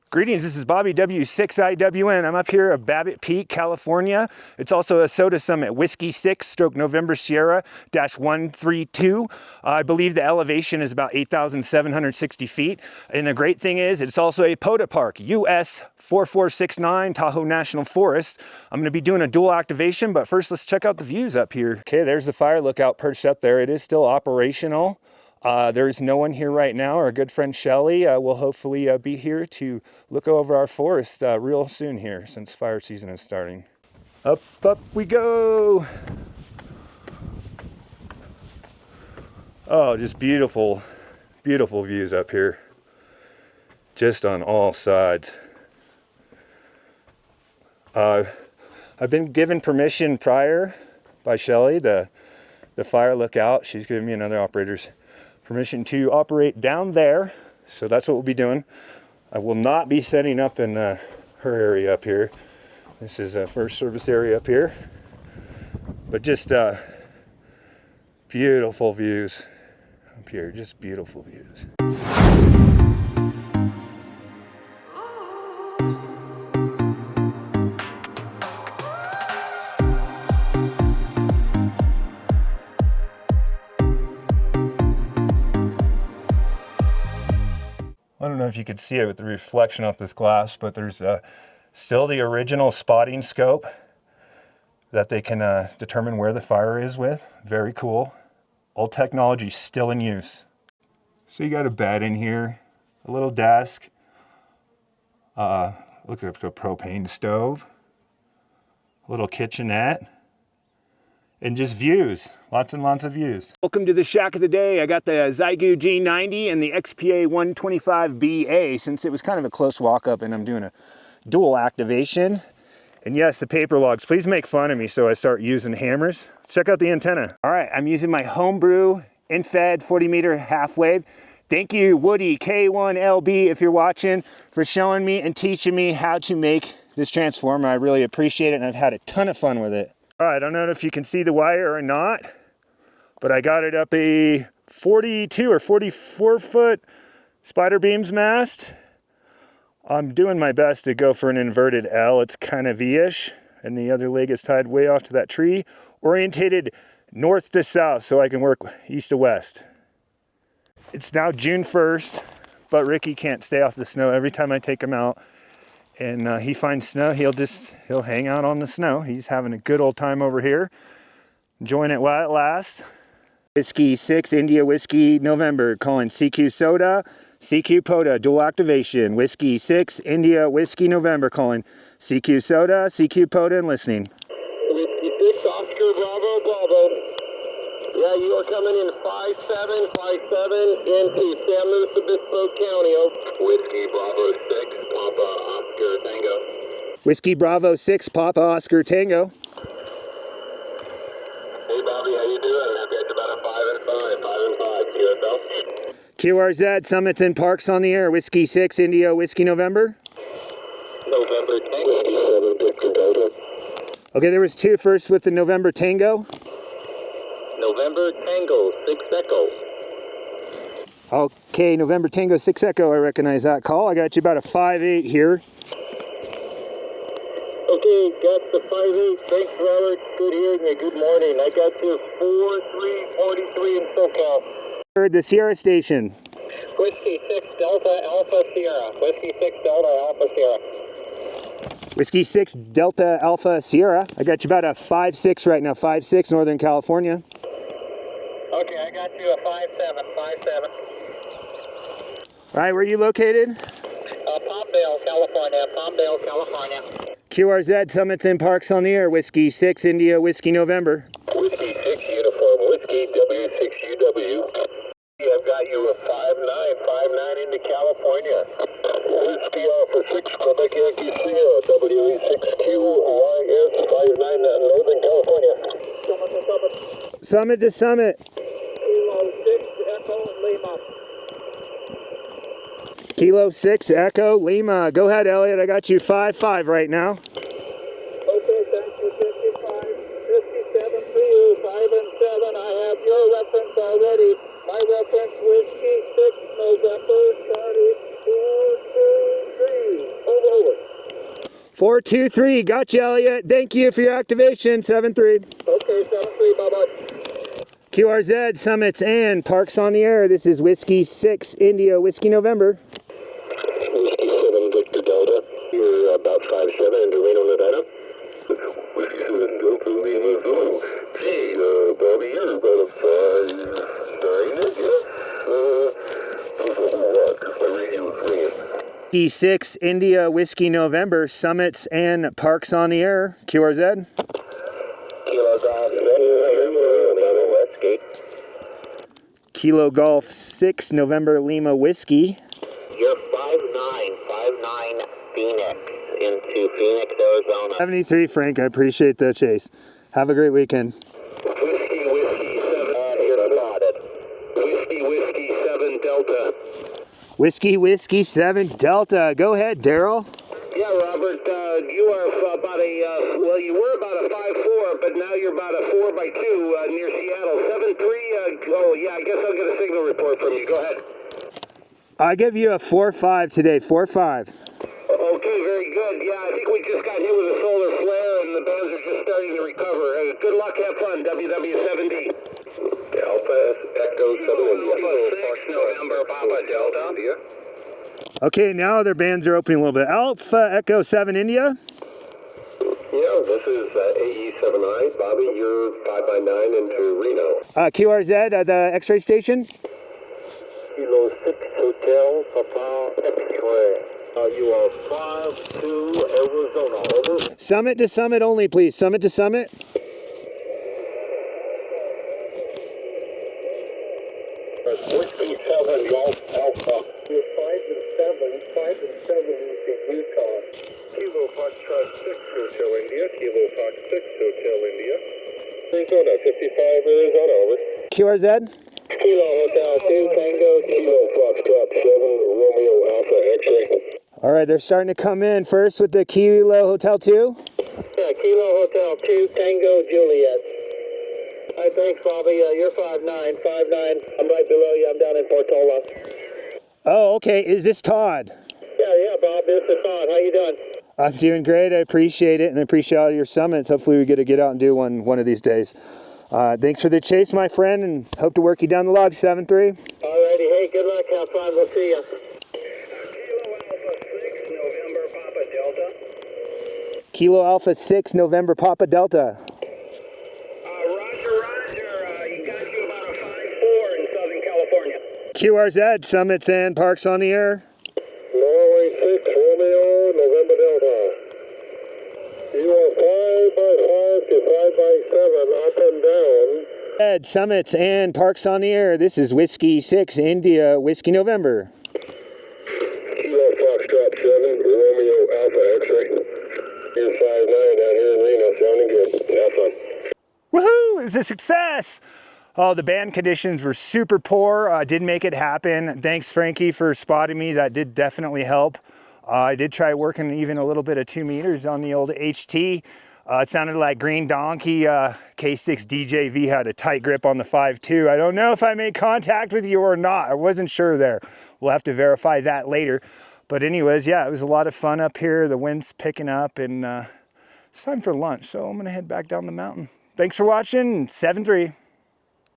Greetings, this is Bobby W6IWN. I'm up here at Babbit Peak, California. It's also a SOTA Summit, Whiskey 6/November Sierra -132. I believe the elevation is about 8,760 feet. And the great thing is, it's also a POTA park, US 4469, Tahoe National Forest. I'm gonna be doing a dual activation, but first let's check out the views up here. Okay, there's the fire lookout perched up there. It is still operational. There's no one here right now. Our good friend Shelly will hopefully be here to look over our forest real soon here, since fire season is starting. Up we go. Oh, just beautiful, beautiful views up here. Just on all sides. I've been given permission prior by Shelly, the fire lookout. She's given me and other operators permission to operate down there, so that's what we'll be doing. I will not be setting up in her area up here. This is a first service area up here, but just beautiful views up here, just beautiful views. I don't know if you could see it with the reflection off this glass, but there's still the original spotting scope that they can determine where the fire is with. Very cool. Old technology still in use. So you got a bed in here, a little desk, look at the propane stove, a little kitchenette, and just views, lots and lots of views. Welcome to the shack of the day. I got the Xiegu G90 and the XPA 125BA, since it was kind of a close walk up and I'm doing a dual activation. And yes, the paper logs, please make fun of me so I start using hammers. Let's check out the antenna. All right, I'm using my Homebrew infed 40-meter half wave. Thank you, Woody K1LB, if you're watching, for showing me and teaching me how to make this transformer. I really appreciate it, and I've had a ton of fun with it. All right, I don't know if you can see the wire or not, but I got it up a 42 or 44 foot spider beams mast. I'm doing my best to go for an inverted L. It's kind of V-ish, and the other leg is tied way off to that tree, orientated north to south so I can work east to west. It's now June 1st, but Ricky can't stay off the snow. Every time I take him out and he finds snow, he'll hang out on the snow. He's having a good old time over here, enjoying it while it lasts. Whiskey 6 India Whiskey November, calling CQ SOTA, CQ POTA, dual activation. Whiskey 6 India Whiskey November, calling CQ SOTA, CQ POTA, and listening. Whiskey 6 Oscar Bravo Bravo. Yeah, you are coming in 5757 into San Luis Obispo County. Whiskey Bravo 6 Papa Oscar Tango. Whiskey Bravo 6 Papa Oscar Tango. Hey Bobby, how you doing? I've got about a 5 and 5. QSL. QRZ Summits and Parks on the air. Whiskey 6 India Whiskey November. November Tango. Okay, there was two. First with the November Tango. November Tango 6 Echo. Okay, November Tango 6 Echo. I recognize that call. I got you about a 5'8" here. Okay, got the 5'8". Thanks, Robert. Good hearing you. Good morning. I got you 4343 in SoCal. Heard the Sierra station. Whiskey 6 Delta Alpha Sierra. Whiskey 6 Delta Alpha Sierra. Whiskey 6 Delta Alpha Sierra. I got you about a 5'6" right now. 5'6", Northern California. Okay, I got you a 5'7". All right, where are you located? Palmdale, California. Palmdale, California. QRZ Summits and Parks on the air. Whiskey 6 India Whiskey November. Whiskey 6 Uniform. Whiskey W6UW. I've got you a 5'9" into California. Whiskey Alpha 6 Quebec Yankee Sierra. WE6QYS 59 Northern California. Summit to summit. Kilo 6 Echo Lima. Kilo 6 Echo Lima. Go ahead, Elliot. I got you 5'5" right now. Okay, thank you. 55, 57 for you. 5 and 7. I have your reference already. My reference, Whiskey 6 November, starting 423. 423, gotcha, Elliot. Thank you for your activation, 7-3. Okay, 7-3, bye-bye. QRZ, Summits, and Parks on the Air. This is Whiskey 6, India, Whiskey November. Whiskey 7, Victor Delta. You're about 5-7 into Reno, Nevada. Whiskey 7, Delta, Lima, Zulu. Gee, Bobby, you're about a 5-9, I guess. What? My radio's ringing. Whiskey 6, India, Whiskey November, Summits, and Parks on the Air. QRZ. Kilo Golf 6, November Whiskey. Kilo Golf 6, November Lima Whiskey. You're 5-9 Phoenix into Phoenix, Arizona. 73, Frank. I appreciate the chase. Have a great weekend. Whiskey 7, you're spotted. Whiskey 7 Delta. Whiskey 7 Delta. Go ahead, Daryl. Yeah, Robert, you are about well, you were about a 5-4, but now you're about a 4x2 near Seattle. 7-3, oh yeah, I guess I'll get a signal report from you. Go ahead. I give you a 4-5 today, 4-5. Okay, very good. Yeah, I think we just got hit with a solar flare and the bands are just starting to recover. Good luck, have fun, WW7D. Alpha Echo 7 India. 6 November Papa Delta. Okay, now their bands are opening a little bit. Alpha Echo 7 India. Yeah, this is AE7I. Bobby, you're 5x9 into Reno. QRZ, the X-ray station. Kilo 6 Hotel, Papa X-ray. You are 5-2 Arizona, over. Summit to summit only, please. Summit to summit. Whiskey 7 Golf Alpha. You're 5-7 into Utah. Kilo Foxtrot 6 Hotel India. Kilo Fox 6 Hotel India. Arizona, 55 Arizona, over. QRZ. Kilo Hotel 2 Tango. Kilo Foxtrot 7 Romeo Alpha X-ray. All right, they're starting to come in first with the Kilo Hotel 2. Yeah, Kilo Hotel 2 Tango Juliet. Hi, thanks, Bobby. You're 5'9". I'm right below you. I'm down in Portola. Oh, okay. Is this Todd? Yeah, Bob. This is Todd. How you doing? I'm doing great. I appreciate it, and I appreciate all your summits. Hopefully we get to get out and do one of these days. Thanks for the chase, my friend, and hope to work you down the log, 7-3. All righty. Hey, good luck. Have fun. We'll see you. Kilo Alpha 6, November Papa Delta. Roger. You got you about a 5-4 in Southern California. QRZ, Summits and Parks on the Air. Norway 6, Romeo, November Delta. You are 5x5 to 5x7, up and down. Ed, Summits and Parks on the Air. This is Whiskey 6, India, Whiskey November. Kilo Foxtrot 7, Romeo Alpha X-ray. You're 5'9" down here in Reno, sounding good. Have fun. Woohoo! It was a success! Oh, the band conditions were super poor. Did make it happen. Thanks, Frankie, for spotting me. That did definitely help. I did try working even a little bit of 2 meters on the old HT. It sounded like Green Donkey K6 DJV had a tight grip on the 5.2. I don't know if I made contact with you or not. I wasn't sure there. We'll have to verify that later. But anyways, yeah, it was a lot of fun up here. The wind's picking up, and it's time for lunch. So I'm going to head back down the mountain. Thanks for watching. 7-3.